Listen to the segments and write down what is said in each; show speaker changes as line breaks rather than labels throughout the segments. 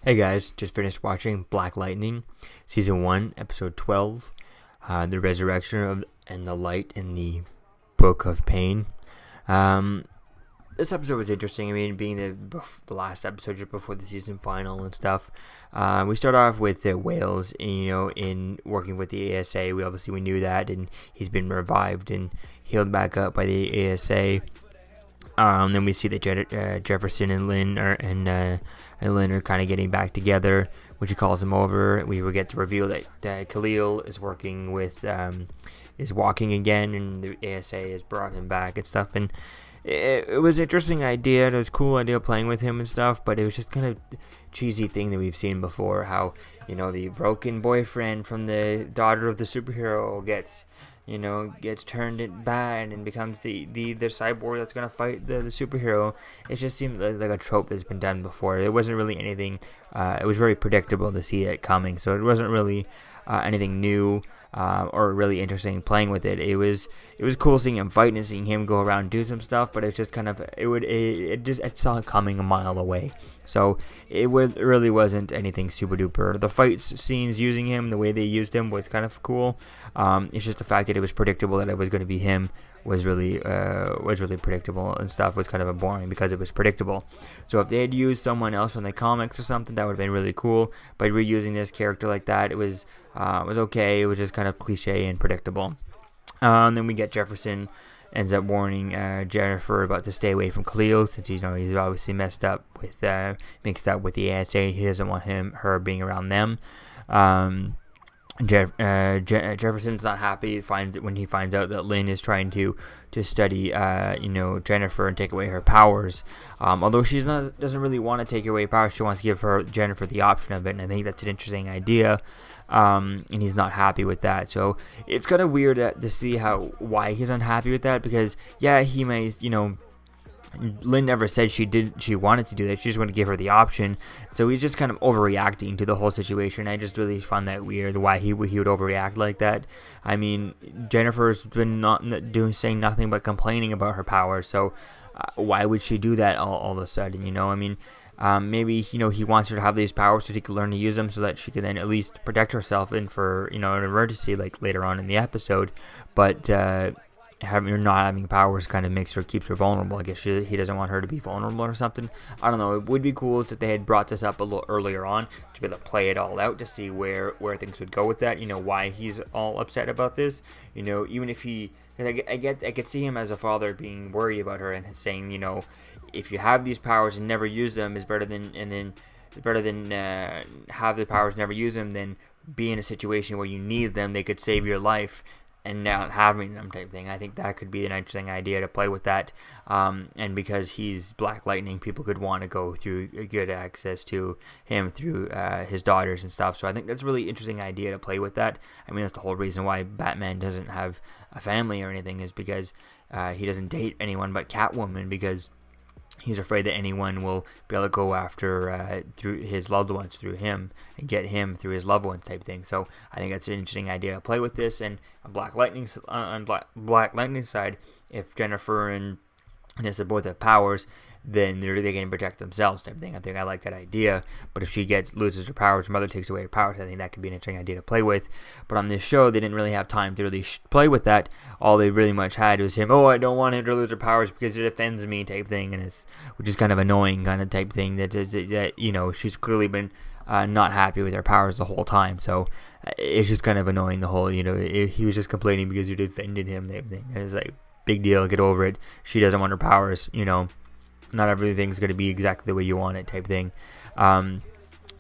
Hey guys, just finished watching Black Lightning, Season 1, Episode 12, The Resurrection of and the Light in the Book of Pain. This episode was interesting. I mean, being the last episode just before the season final and stuff. We start off with Wales, in working with the ASA. We knew that, and he's been revived and healed back up by the ASA. Then we see that Jefferson and Lynn are kind of getting back together when she calls him over. We will get to reveal that Khalil is working with is walking again, and the ASA has brought him back and stuff. And it was an interesting idea. It was a cool idea playing with him and stuff, but it was just kind of cheesy thing that we've seen before. How the broken boyfriend from the daughter of the superhero gets turned bad and becomes the cyborg that's gonna fight the superhero. It just seemed like a trope that's been done before. It wasn't really anything. It was very predictable to see it coming, so it wasn't really anything new or really interesting playing with it. It was cool seeing him fight and seeing him go around and do some stuff, but it's just kind of I saw it coming a mile away. So it really wasn't anything super duper. The fight scenes using him, the way they used him was kind of cool. It's just the fact that it was predictable that it was going to be him was really predictable, and stuff was kind of boring because it was predictable. So if they had used someone else from the comics or something, that would have been really cool. But reusing this character like that, it was okay. It was just kind of cliche and predictable. Then we get Jefferson ends up warning Jennifer about to stay away from Khalil, since he's obviously mixed up with the ASA. He doesn't want her being around them. Jefferson's not happy. When he finds out that Lynn is trying to study Jennifer and take away her powers. Although she doesn't really want to take away powers, she wants to give Jennifer the option of it, and I think that's an interesting idea. And he's not happy with that, so it's kind of weird to see why he's unhappy with that, because he may, Lynn never said she wanted to do that. She just wanted to give her the option, so he's just kind of overreacting to the whole situation. I just really found that weird, why he would overreact like that. I mean, Jennifer's been saying nothing but complaining about her powers, so why would she do that all of a sudden? I mean, maybe he wants her to have these powers so he can learn to use them, so that she can then at least protect herself for an emergency, like later on in the episode. But not having powers kind of keeps her vulnerable. I guess he doesn't want her to be vulnerable or something. I don't know. It would be cool if they had brought this up a little earlier on to be able to play it all out, to see where things would go with that. Why he's all upset about this. Even if I could see him as a father being worried about her and saying, if you have these powers and never use them, is better than have the powers and never use them than be in a situation where you need them. They could save your life and not having them, type thing. I think that could be an interesting idea to play with that. And because he's Black Lightning, people could want to go through good access to him through his daughters and stuff. So I think that's a really interesting idea to play with that. I mean, that's the whole reason why Batman doesn't have a family or anything, is because he doesn't date anyone but Catwoman, because he's afraid that anyone will be able to go after through his loved ones through him and get him through his loved ones, type thing. So I think that's an interesting idea to play with this. And on Black Lightning's side, if Jennifer and Nessa both have powers, then they can protect themselves, type thing. I think I like that idea. But if she loses her powers, her mother takes away her powers, I think that could be an interesting idea to play with. But on this show, they didn't really have time to really play with that. All they really much had was him, I don't want her to lose her powers because it offends me, type thing, which is kind of annoying kind of type thing. That she's clearly been not happy with her powers the whole time. So it's just kind of annoying, the whole, he was just complaining because you defended him, type thing. And it's like, big deal, get over it. She doesn't want her powers, Not everything's going to be exactly the way you want it, type thing. So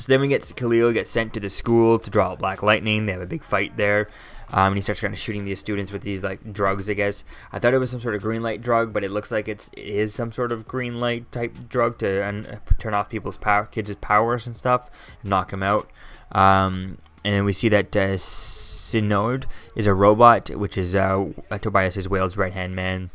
then we get Khalil gets sent to the school to draw out Black Lightning. They have a big fight there. And he starts kind of shooting these students with these drugs, I guess. I thought it was some sort of green light drug, but it looks like it is some sort of green light type drug to turn off kids' powers and stuff, and knock them out. And then we see that Synod is a robot, which is Tobias Whale's right-hand man.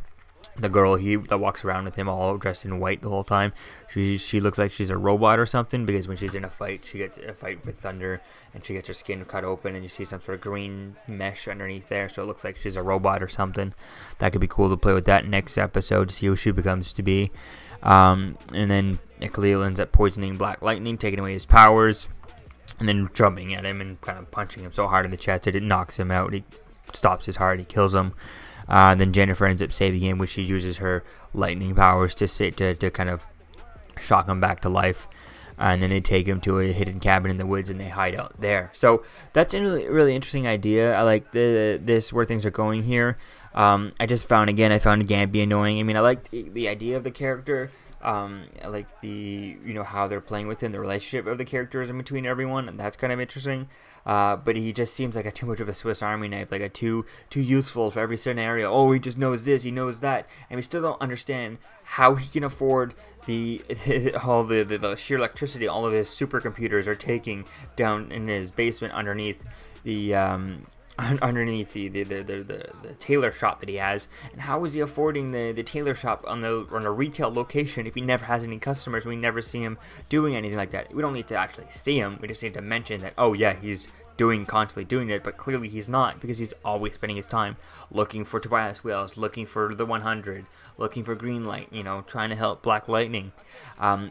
The girl that walks around with him all dressed in white the whole time, she looks like she's a robot or something, because when she's in a fight, she gets a fight with Thunder, and she gets her skin cut open, and you see some sort of green mesh underneath there, so it looks like she's a robot or something. That could be cool to play with that next episode to see who she becomes to be. And then Khalil ends up poisoning Black Lightning, taking away his powers, and then jumping at him and kind of punching him so hard in the chest that it knocks him out. He stops his heart. He kills him. Then Jennifer ends up saving him, which she uses her lightning powers to kind of shock him back to life. And then they take him to a hidden cabin in the woods and they hide out there. So that's a really, really interesting idea. I like this where things are going here. I found Gambi annoying. I mean, I liked the idea of the character. I like the, how they're playing with him, the relationship of the characters in between everyone, and that's kind of interesting. But he just seems like too much of a Swiss Army knife, like too useful for every scenario. Oh, he just knows this, he knows that, and we still don't understand how he can afford all the sheer electricity all of his supercomputers are taking down in his basement underneath the tailor shop that he has. And how is he affording the tailor shop on a retail location if he never has any customers? We never see him doing anything like that. We don't need to actually see him, we just need to mention that, oh yeah, he's constantly doing it, but clearly he's not, because he's always spending his time looking for Tobias Whales, looking for the 100, looking for Greenlight, trying to help Black Lightning.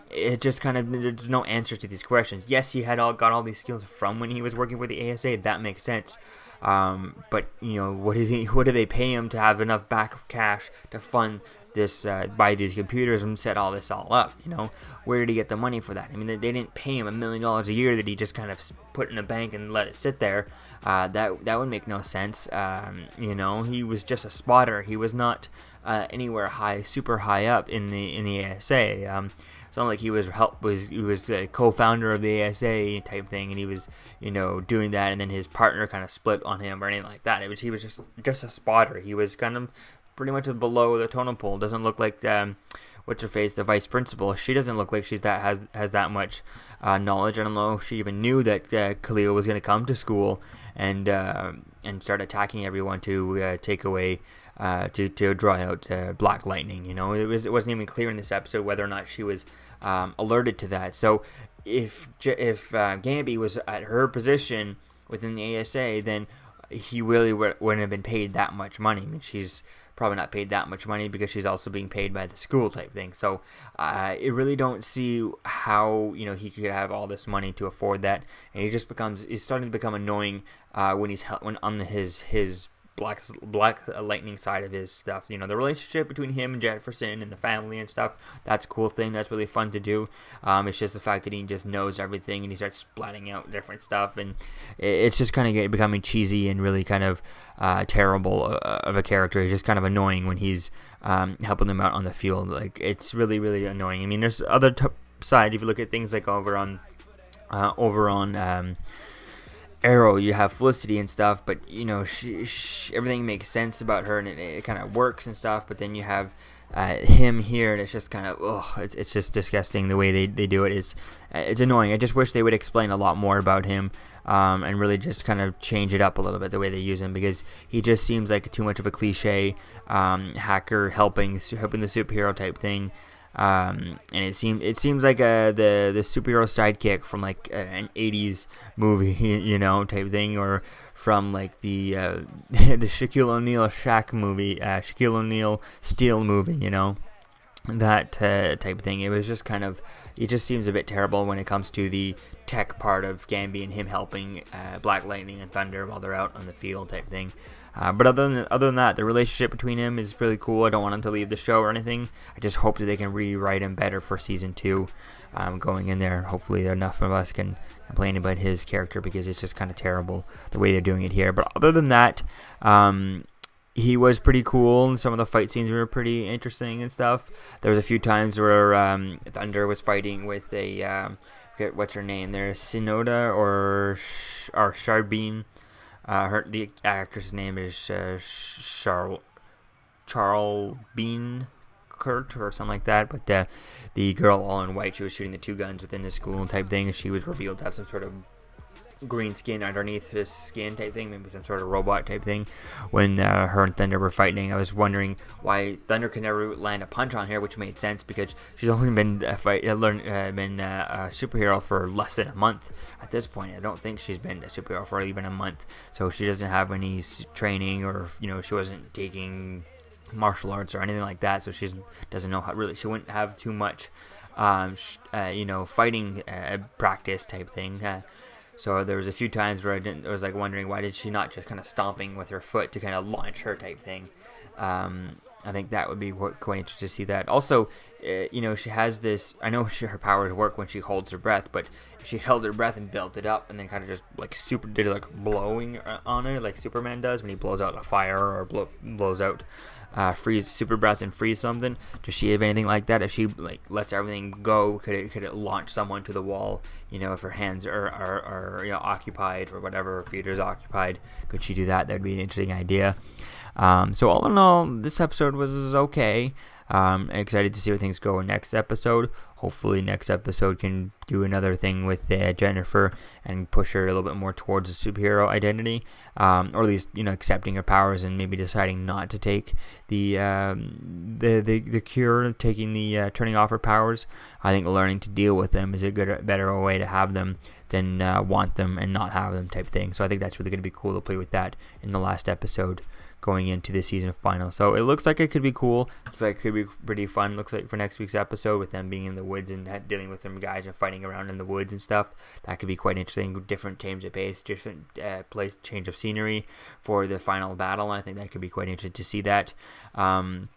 It just kind of, there's no answers to these questions. Yes, he got all these skills from when he was working for the ASA, that makes sense. But what do they pay him to have enough back cash to fund this, buy these computers and set all this all up? Where did he get the money for that? I mean, they didn't pay him $1 million a year that he just kind of put in a bank and let it sit there. That would make no sense. He was just a spotter. He was not anywhere super high up in the ASA. It's not like he was a co-founder of the ASA type thing, and he was doing that, and then his partner kind of split on him or anything like that. He was just a spotter. He was kind of pretty much below the totem pole. Doesn't look like what's her face, the vice principal. She doesn't look like she's has that much knowledge. I don't know if she even knew that Khalil was going to come to school and start attacking everyone to take away. To draw out Black Lightning. It wasn't even clear in this episode whether or not she was alerted to that. So if Gambi was at her position within the ASA, then he really wouldn't have been paid that much money. I mean, she's probably not paid that much money because she's also being paid by the school type thing. So I really don't see how he could have all this money to afford that, and he's starting to become annoying when on his Black Lightning side of his stuff. The relationship between him and Jefferson and the family and stuff, that's a cool thing. That's really fun to do. It's just the fact that he just knows everything and he starts splatting out different stuff, and it's just kind of becoming cheesy and really kind of terrible of a character. He's just kind of annoying when he's helping them out on the field. Like, it's really, really annoying. I mean, there's other side. If you look at things like over on Arrow, you have Felicity and stuff, but she everything makes sense about her and it kind of works and stuff. But then you have him here, and it's just kind of it's just disgusting the way they do it. It's annoying. I just wish they would explain a lot more about him and really just kind of change it up a little bit the way they use him, because he just seems like too much of a cliche hacker helping the superhero type thing. And it seems like the superhero sidekick from like an 80s movie, type thing, or from like the Shaquille O'Neal Shaq movie, Shaquille O'Neal Steel movie, that type of thing. It just seems a bit terrible when it comes to the tech part of Gambi and him helping Black Lightning and Thunder while they're out on the field type thing. But other than that, the relationship between him is really cool. I don't want him to leave the show or anything. I just hope that they can rewrite him better for season 2 going in there. Hopefully enough of us can complain about his character, because it's just kind of terrible the way they're doing it here. But other than that, he was pretty cool, and some of the fight scenes were pretty interesting and stuff. There was a few times where Thunder was fighting with what's her name there, Sinoda or Charbine. The actress' name is Charles Bean Kurt or something like that. But the girl all in white, she was shooting the 2 guns within the school type thing, and she was revealed to have some sort of green skin underneath his skin type thing, maybe some sort of robot type thing. When her and Thunder were fighting, I was wondering why Thunder could never land a punch on her, which made sense because she's only been a superhero for less than a month at this point. I don't think she's been a superhero for even a month, so she doesn't have any training, or she wasn't taking martial arts or anything like that, so she doesn't know how really. She wouldn't have too much, fighting practice type thing. So there was a few times where I was like wondering why did she not just kind of stomping with her foot to kind of launch her type thing. I think that would be quite interesting to see that. Also, she has this. I know her powers work when she holds her breath, but if she held her breath and built it up, and then kind of just like blowing on her, like Superman does when he blows out a fire or blows out freeze super breath and freeze something. Does she have anything like that? If she like lets everything go, could it launch someone to the wall? If her hands are occupied or whatever, her feet is occupied, could she do that? That'd be an interesting idea. So all in all, this episode was okay. Excited to see where things go in next episode. Hopefully next episode can do another thing with Jennifer and push her a little bit more towards a superhero identity, or at least accepting her powers and maybe deciding not to take the cure, taking the turning off her powers. I think learning to deal with them is a better way to have them than want them and not have them type thing. So I think that's really going to be cool to play with that in the last episode going into the season final. So it looks like it could be cool. Looks like it could be pretty fun. Looks like for next week's episode with them being in the woods and dealing with some guys and fighting around in the woods and stuff. That could be quite interesting. Different change of pace, different place, change of scenery for the final battle. I think that could be quite interesting to see that. And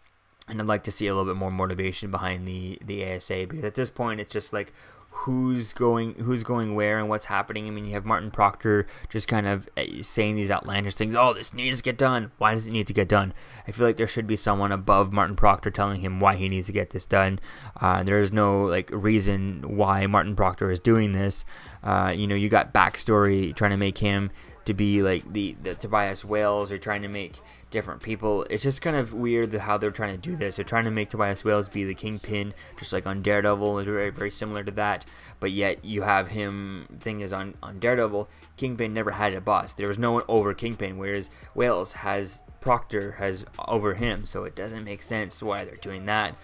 I'd like to see a little bit more motivation behind the ASA, because at this point it's just like who's going where and what's happening. I mean, you have Martin Proctor just kind of saying these outlandish things. Oh, this needs to get done. Why does it need to get done? I feel like there should be someone above Martin Proctor telling him why he needs to get this done. There is no reason why Martin Proctor is doing this. You got backstory trying to make him to be like the Tobias Whales, or trying to make different people. It's just kind of weird how they're trying to do this. They're trying to make Tobias Whales be the Kingpin, just like on Daredevil. It's very, very similar to that. But yet you have him, thing is on Daredevil, Kingpin never had a boss. There was no one over Kingpin, whereas Whales Proctor has over him. So it doesn't make sense why they're doing that.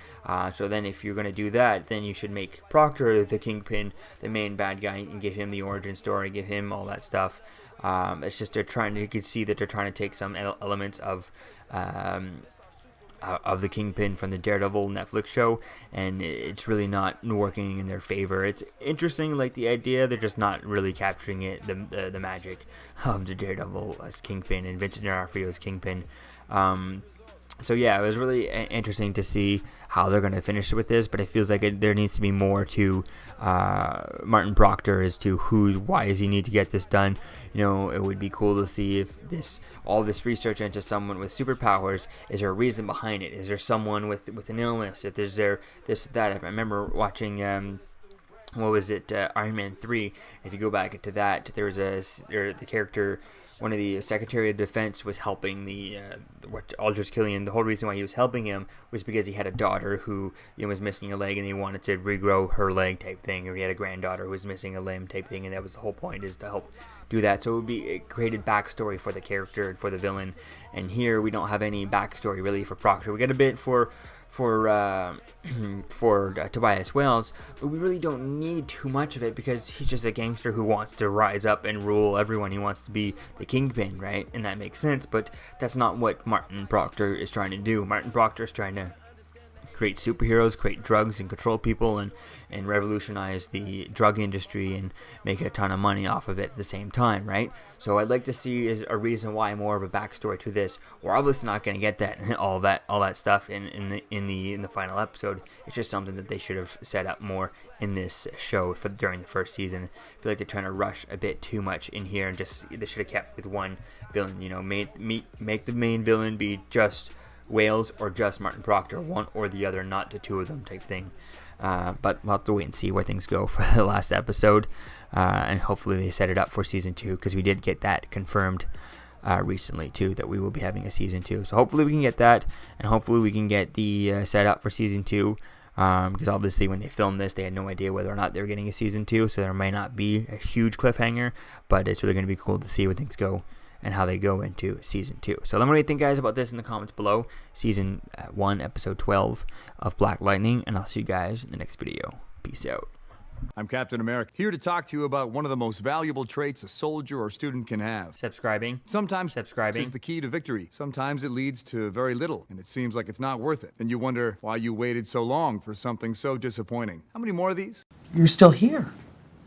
So then if you're going to do that, then you should make Proctor the Kingpin, the main bad guy, and give him the origin story, give him all that stuff. It's just you can see that they're trying to take some elements of the Kingpin from the Daredevil Netflix show, and it's really not working in their favor. It's interesting, like the idea, they're just not really capturing it, the magic of the Daredevil as Kingpin and Vincent D'Onofrio as Kingpin. So yeah, it was really interesting to see how they're going to finish with this, but it feels like there needs to be more to Martin Proctor as to why does he need to get this done. It would be cool to see if all this research into someone with superpowers, is there a reason behind it? Is there someone with an illness? If there's that. I remember watching what was it, Iron Man 3. If you go back into that, there was the character. One of the Secretary of Defense was helping Aldrich Killian. The whole reason why he was helping him was because he had a daughter who was missing a leg, and he wanted to regrow her leg type thing. Or he had a granddaughter who was missing a limb type thing, and that was the whole point, is to help do that. So it created backstory for the character and for the villain. And here we don't have any backstory really for Proctor. We get a bit for Tobias Whales, but we really don't need too much of it, because he's just a gangster who wants to rise up and rule everyone. He wants to be the Kingpin, right? And that makes sense, but that's not what Martin Proctor is trying to do. Martin Proctor is trying to create superheroes, create drugs, and control people, and revolutionize the drug industry and make a ton of money off of it at the same time, right? So I'd like to see is a reason why, more of a backstory to this. We're obviously not going to get that all that stuff in the final episode. It's just something that they should have set up more in this show during the first season. I feel like they're trying to rush a bit too much in here, and they should have kept with one villain. Make the main villain be just Whales or just Martin Proctor, one or the other, not the two of them type thing. But we'll have to wait and see where things go for the last episode, and hopefully they set it up for season 2, because we did get that confirmed recently too, that we will be having a season 2. So hopefully we can get that, and hopefully we can get the set up for season 2, because obviously when they filmed this, they had no idea whether or not they were getting a season 2, so there may not be a huge cliffhanger, but it's really going to be cool to see where things go and how they go into season 2. So let me know what you think, guys, about this in the comments below. Season 1, episode 12 of Black Lightning, and I'll see you guys in the next video. Peace out.
I'm Captain America, here to talk to you about one of the most valuable traits a soldier or student can have.
Subscribing.
Sometimes
Subscribing.
is the key to victory. Sometimes it leads to very little, and it seems like it's not worth it. And you wonder why you waited so long for something so disappointing. How many more of these?
You're still here.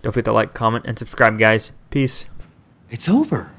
Don't forget to like, comment, and subscribe, guys. Peace.
It's over.